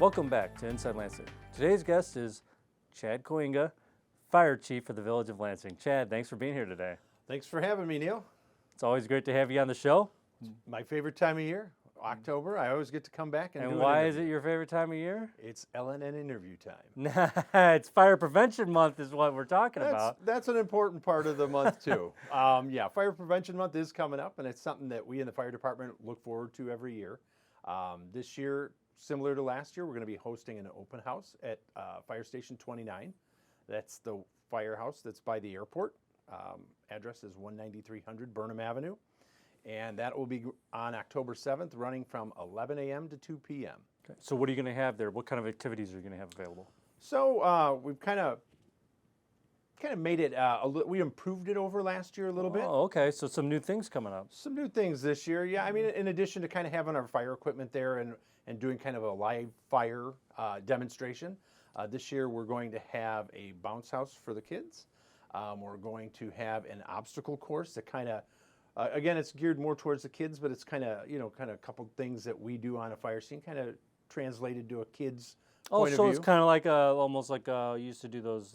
Welcome back to Inside Lansing. Today's guest is Chad Kooyenga, Fire Chief for the Village of Lansing. Chad, thanks for being here today. Thanks for having me, Neil. It's always great to have you on the show. My favorite time of year, October. I always get to come back and do an why is interview. it your favorite time of year? It's LNN interview time. It's Fire Prevention Month is what we're talking about. That's an important part of the month, too. Fire Prevention Month is coming up, and it's something that we in the fire department look forward to every year. This year, similar to last year, we're going to be hosting an open house at Fire Station 29. That's the firehouse that's by the airport. Address is 19300 Burnham Avenue. And that will be on October 7th, running from 11 a.m. to 2 p.m. Okay. So what are you going to have there? What kind of activities are you going to have available? So we've kind of made it, we improved it over last year a little bit. Oh, okay. So some new things coming up. Some new things this year. Yeah, I mean, in addition to kind of having our fire equipment there and doing kind of a live fire demonstration, this year we're going to have a bounce house for the kids. We're going to have an obstacle course that kind of, again, it's geared more towards the kids, but it's kind of a couple things that we do on a fire scene, kind of translated to a kid's point of view. Oh, so it's kind of like almost like you used to do those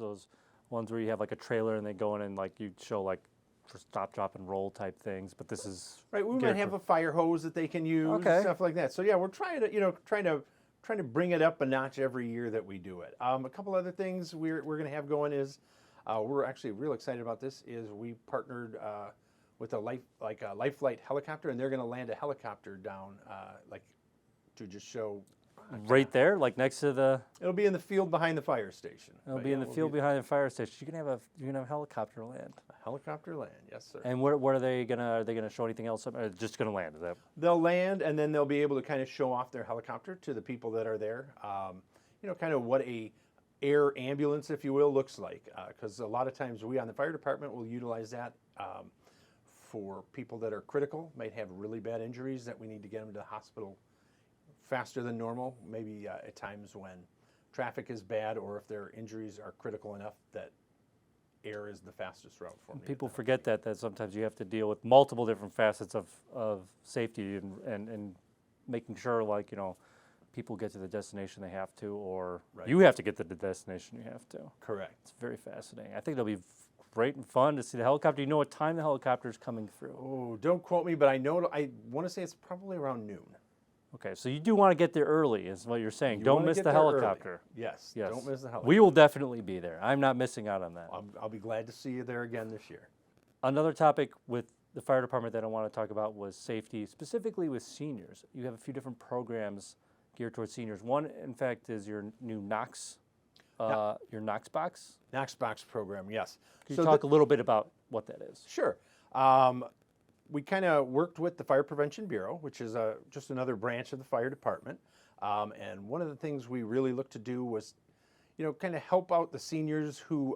ones where you have like a trailer and they go in and like you show like for stop, drop, and roll type things. But this is right. We might have a fire hose that they can use, okay, stuff like that. So yeah, we're trying to bring it up a notch every year that we do it. A couple other things we're going to have going is we're actually real excited about this. Is we partnered with a LifeLight Helicopter, and they're going to land a helicopter down, to just show. Right there, like next to the. It'll be in the field behind the fire station. It'll be in the field behind the fire station. You're gonna have a helicopter land. A helicopter land, yes, sir. And what are they gonna? Are they gonna show anything else? Or just gonna land? Is that? They'll land, and then they'll be able to kind of show off their helicopter to the people that are there. Kind of what a air ambulance, if you will, looks like. Because a lot of times we on the fire department will utilize that. For people that are critical, might have really bad injuries that we need to get them to the hospital faster than normal, maybe at times when traffic is bad or if their injuries are critical enough that air is the fastest route for them. People forget that sometimes you have to deal with multiple different facets of safety and making sure people get to the destination they have to, or right, you have to get to the destination you have to. Correct. It's very fascinating. I think it'll be great and fun to see the helicopter. You know what time the helicopter is coming through? Oh, don't quote me, but I want to say it's probably around noon. Okay, so you do want to get there early, is what you're saying. Don't miss the helicopter. Yes, don't miss the helicopter. We will definitely be there. I'm not missing out on that. I'll be glad to see you there again this year. Another topic with the fire department that I want to talk about was safety, specifically with seniors. You have a few different programs geared towards seniors. One, in fact, is your new Knox Box? Knox Box program, yes. Can you talk a little bit about what that is? Sure. We kind of worked with the Fire Prevention Bureau, which is just another branch of the fire department. And one of the things we really looked to do was, kind of help out the seniors who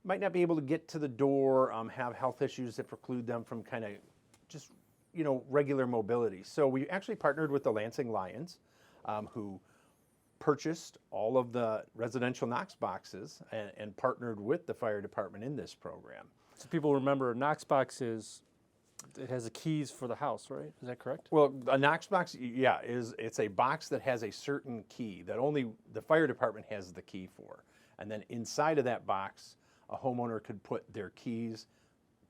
might not be able to get to the door, have health issues that preclude them from kind of just, regular mobility. So we actually partnered with the Lansing Lions, who purchased all of the residential Knox boxes and partnered with the fire department in this program. So people remember Knox Box it has the keys for the house, right? Is that correct? Well, a Knox box, yeah, it's a box that has a certain key that only the fire department has the key for. And then inside of that box, a homeowner could put their keys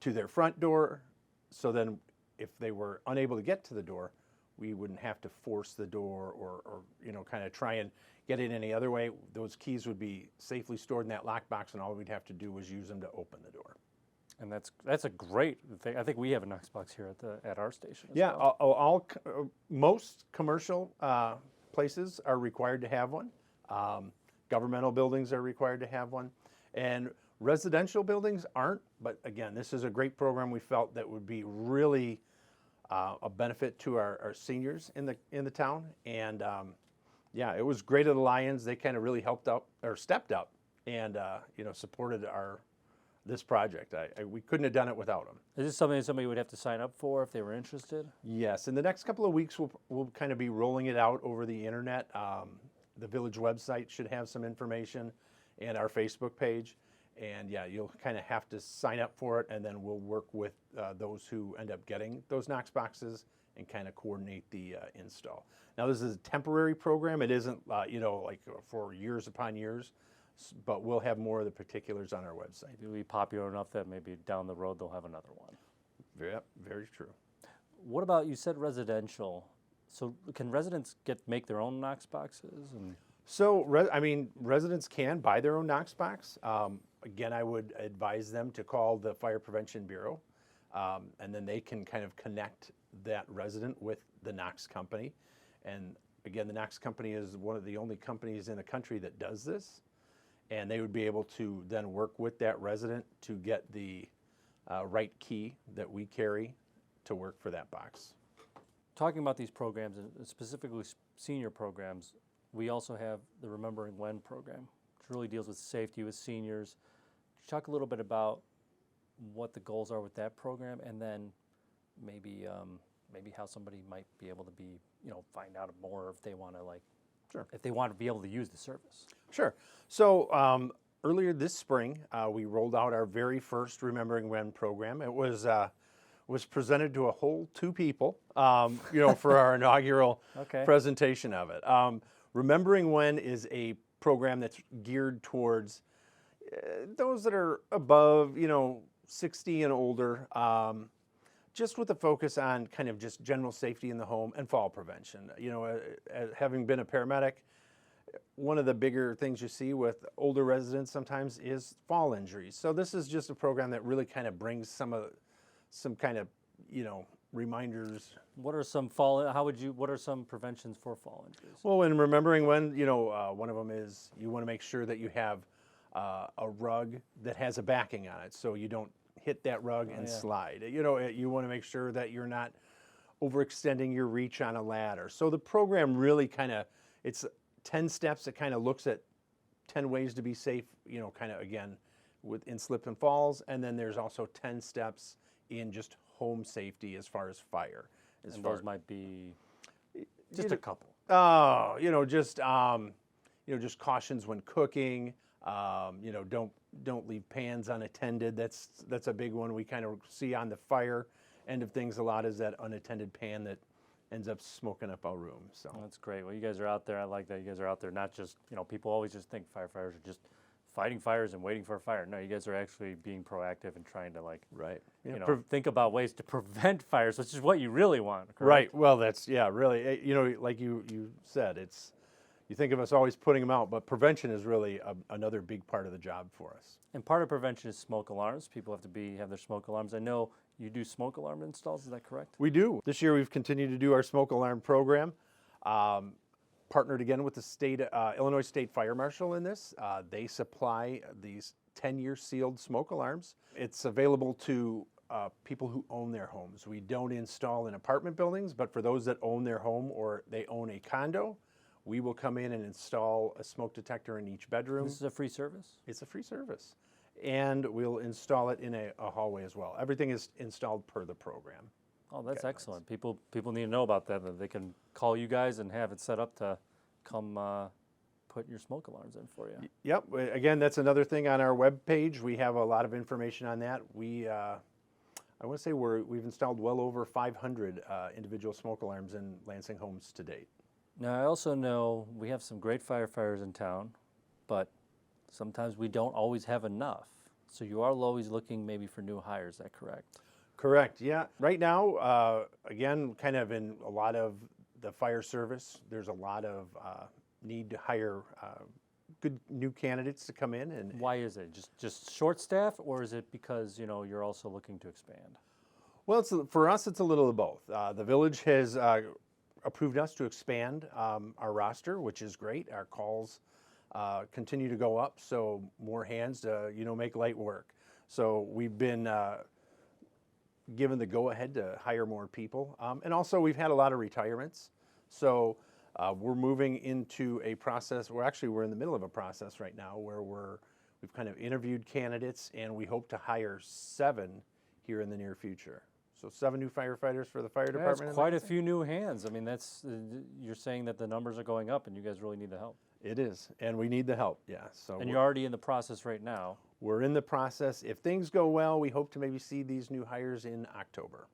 to their front door. So then if they were unable to get to the door, we wouldn't have to force the door or kind of try and get it any other way. Those keys would be safely stored in that lockbox, and all we'd have to do was use them to open the door. And that's a great thing. I think we have a Knox Box here at our station. Yeah, well. Most commercial places are required to have one. Governmental buildings are required to have one, and residential buildings aren't. But again, this is a great program. We felt that would be really a benefit to our seniors in the town. And it was great of the Lions. They kind of really helped out or stepped up and supported this project. We couldn't have done it without them. Is this something somebody would have to sign up for if they were interested? Yes. In the next couple of weeks, we'll kind of be rolling it out over the internet. The village website should have some information, and our Facebook page. And yeah, you'll kind of have to sign up for it, and then we'll work with those who end up getting those Knox boxes and kind of coordinate the install. Now, this is a temporary program. It isn't, like for years upon years, but we'll have more of the particulars on our website. It'll be popular enough that maybe down the road they'll have another one. Yep, very true. What about, you said residential, so can residents make their own Knox boxes? And So, residents can buy their own Knox box. Again, I would advise them to call the Fire Prevention Bureau, and then they can kind of connect that resident with the Knox company. And again, the Knox company is one of the only companies in the country that does this, and they would be able to then work with that resident to get the right key that we carry to work for that box. talking about these programs, and specifically senior programs, we also have the Remembering When program, which really deals with safety with seniors. Could you talk a little bit about what the goals are with that program, and then maybe how somebody might be able to find out more if they want to Sure. if they want to be able to use the service. Sure. So earlier this spring, we rolled out our very first Remembering When program. It was presented to a whole 2 people, for our inaugural Okay. presentation of it. Remembering When is a program that's geared towards those that are above, 60 and older, just with a focus on kind of just general safety in the home and fall prevention. Having been a paramedic, one of the bigger things you see with older residents sometimes is fall injuries. So this is just a program that really kind of brings some kind of, reminders. What are some preventions for fall injuries? Well, in Remembering When, one of them is you want to make sure that you have a rug that has a backing on it, so you don't hit that rug and slide. You want to make sure that you're not overextending your reach on a ladder. So the program really it's 10 steps. It kind of looks at 10 ways to be safe, kind of again in slip and falls. And then there's also 10 steps in just home safety as far as fire. Those might be just a couple. Just cautions when cooking. Don't leave pans unattended. That's a big one we kind of see on the fire end of things a lot, is that unattended pan that ends up smoking up our room. So That's great. Well, you guys are out there. I like that you guys are out there. Not just people always just think firefighters are just fighting fires and waiting for a fire. No, you guys are actually being proactive and trying to right. think about ways to prevent fires, which is what you really want. Correct? Right. Well, that's really. Like you said, you think of us always putting them out, but prevention is really another big part of the job for us. And part of prevention is smoke alarms. People have their smoke alarms. I know you do smoke alarm installs. Is that correct? We do. This year we've continued to do our smoke alarm program. Partnered again with the Illinois State Fire Marshal in this. They supply these 10-year sealed smoke alarms. It's available to people who own their homes. We don't install in apartment buildings, but for those that own their home or they own a condo, we will come in and install a smoke detector in each bedroom. This is a free service? It's a free service. And we'll install it in a hallway as well. Everything is installed per the program. Oh, that's excellent. People need to know about that they can call you guys and have it set up to come put your smoke alarms in for you. Yep. Again, that's another thing on our webpage. We have a lot of information on that. I want to say we've installed well over 500 individual smoke alarms in Lansing homes to date. Now, I also know we have some great firefighters in town, but sometimes we don't always have enough. So you are always looking maybe for new hires, is that correct? Correct, yeah. Right now, again, kind of in a lot of the fire service, there's a lot of need to hire good new candidates to come in. And why is it? Just short staff, or is it because you're also looking to expand? Well, for us, it's a little of both. The village has approved us to expand our roster, which is great. Our calls continue to go up, so more hands to make light work. So we've been given the go-ahead to hire more people, and also we've had a lot of retirements. So we're moving into a process. We're in the middle of a process right now where we've kind of interviewed candidates, and we hope to hire 7 here in the near future. So 7 new firefighters for the fire department. That's quite a few new hands. I mean, you're saying that the numbers are going up, and you guys really need the help. It is, and we need the help. Yeah. So and you're already in the process right now. We're in the process. If things go well, we hope to maybe see these new hires in October.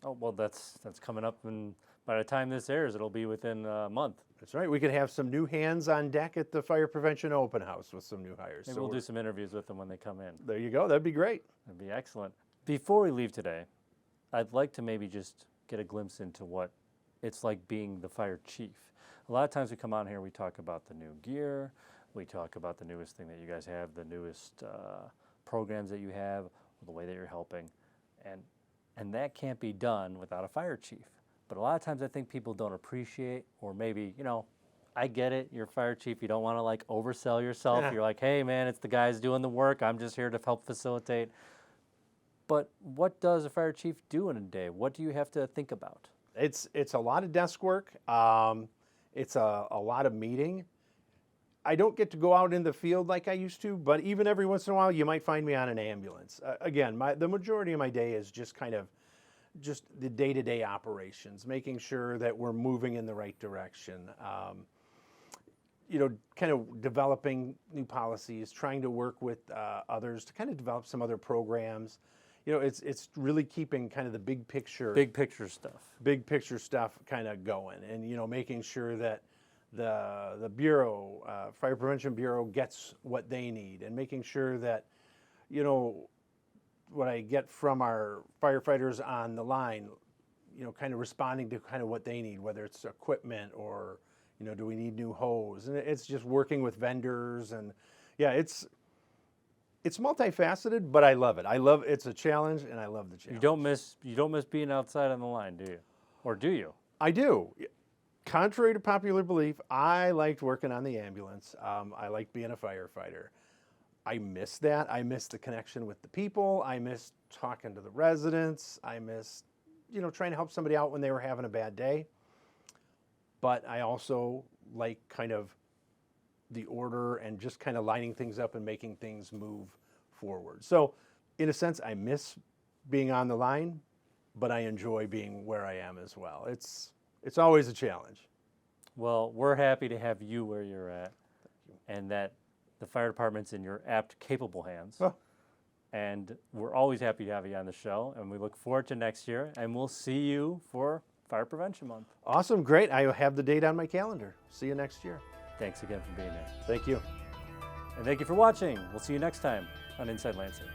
Oh, well, that's coming up, and by the time this airs, it'll be within a month. That's right. We could have some new hands on deck at the fire prevention open house with some new hires. Maybe So we'll do some interviews with them when they come in. there you go. That'd be great. That'd be excellent. Before we leave today, I'd like to maybe just get a glimpse into what it's like being the fire chief. A lot of times we come on here, we talk about the new gear, we talk about the newest thing that you guys have, the newest programs that you have, the way that you're helping, and that can't be done without a fire chief. But a lot of times I think people don't appreciate, or maybe, I get it, you're a fire chief, you don't want to like oversell yourself. Yeah. You're like, hey man, it's the guys doing the work, I'm just here to help facilitate. But what does a fire chief do in a day? What do you have to think about? It's a lot of desk work. It's a lot of meeting. I don't get to go out in the field like I used to, but even every once in a while, you might find me on an ambulance. Again, the majority of my day is just the day-to-day operations, making sure that we're moving in the right direction. Kind of developing new policies, trying to work with others to kind of develop some other programs. It's really keeping kind of the big picture stuff kind of going, and making sure that the bureau, Fire Prevention Bureau, gets what they need, and making sure that what I get from our firefighters on the line, kind of responding to kind of what they need, whether it's equipment or do we need new hose, and it's just working with vendors, and yeah, it's multifaceted, but I love it. It's a challenge, and I love the challenge. You don't miss being outside on the line, do you? Or do you? I do. Contrary to popular belief, I liked working on the ambulance. I liked being a firefighter. I miss that. I miss the connection with the people. I miss talking to the residents. I miss, trying to help somebody out when they were having a bad day. But I also like kind of the order and just kind of lining things up and making things move forward. So in a sense, I miss being on the line, but I enjoy being where I am as well. It's always a challenge. Well, we're happy to have you where you're at, and that the fire department's in your apt, capable hands. Oh. And we're always happy to have you on the show, and we look forward to next year, and we'll see you for Fire Prevention Month. Awesome, great. I have the date on my calendar. See you next year. Thanks again for being here. Thank you. And thank you for watching. We'll see you next time on Inside Lansing.